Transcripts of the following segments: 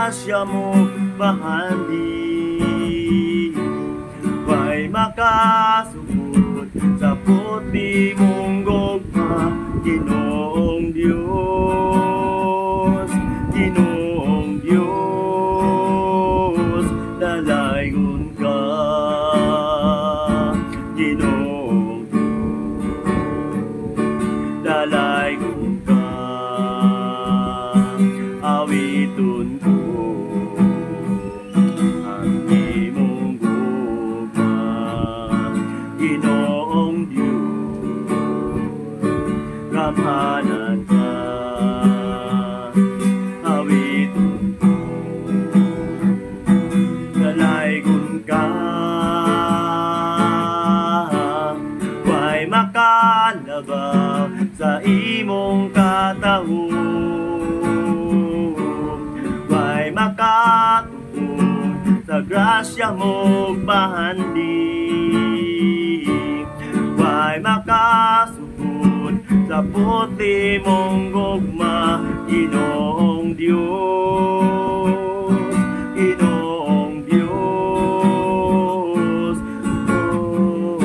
grasya mo bahandi, may makasugod sa puti mong gugma, Ginoong Diyos, Ginoong Diyos, dalaygon ka, Ginoong Diyos, dalaygon ka, awiton ko ang imong gugma, Ginoong Diyos, gamhanan ka, awiton ko, dalaygon ka, way makalabaw sa imong katahon, way makatupod sa grasya mo bahandi, way makasugod sa puti mong gugma, Ginoong Diyos, Ginoong Diyos, oh,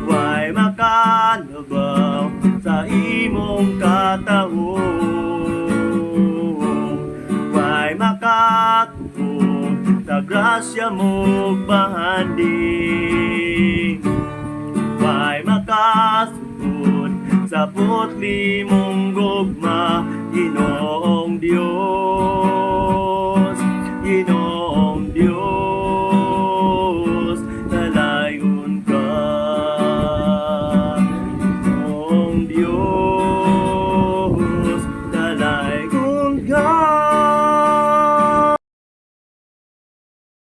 way makalabaw sa imong katahon, way makatupod sa grasya mo bahandi, way makasugod sa putli mong gugma, Ginoo